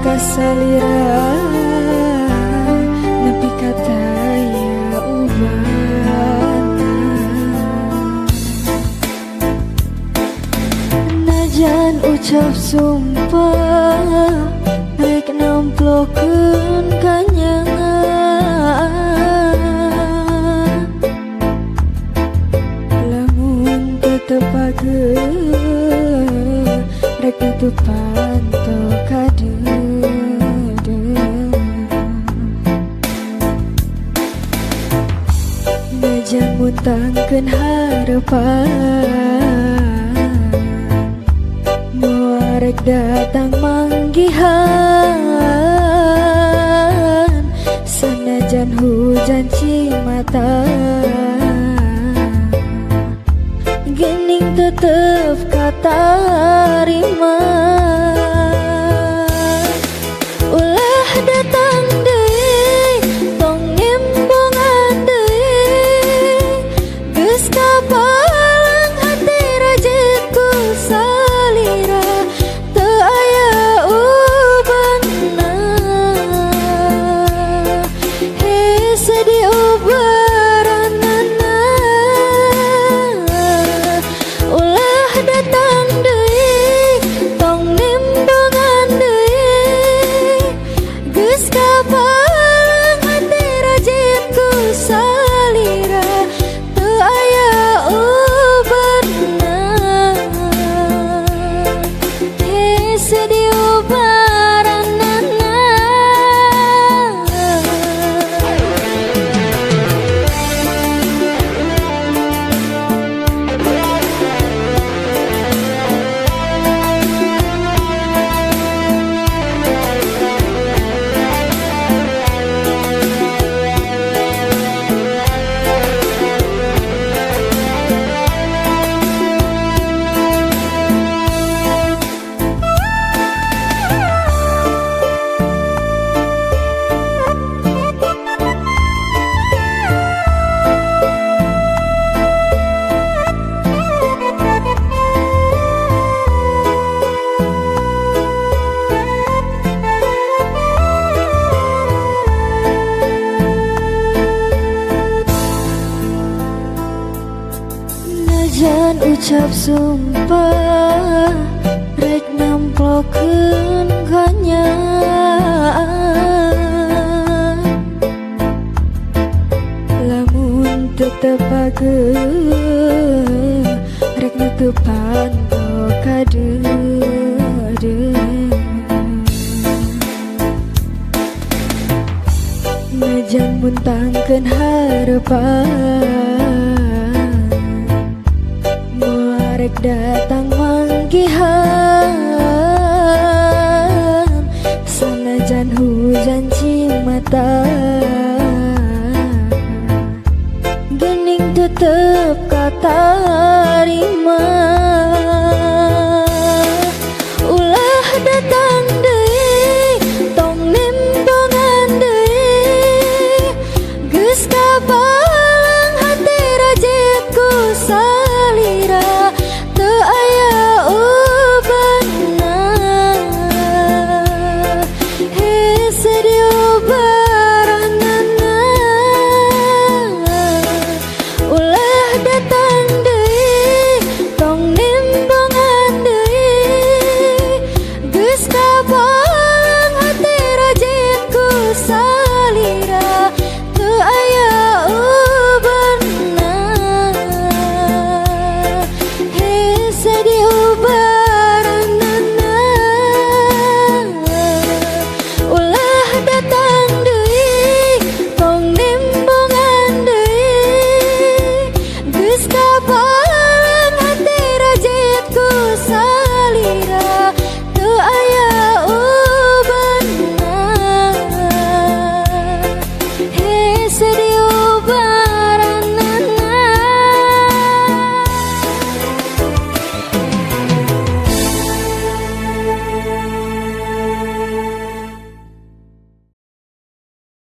kasalira nepi kata ya ubana najan ucap sumpah rek namplokeun kanyangan lamun tetepakeun rek tutupan to kadeudeung najan muntangkeun harepan moal rek datang manggihan sanajan hujan cimata gening tetep katarima ulah datang deui tong nimbungan deui geus kapalang hati rajitku salira teu aya ubana hese diobaranana ulah datang deui tong nimbungan deui geus kapalang hati rajitku salira teu aya ubana hese diobaranana najan ucap sumpah rek namplokeun kanyangan lamun tetepakeun rek nutupan to kadeudeung najan muntangkeun harepan moal rek datang manggihan sanajan hujan cimata gening tetep kata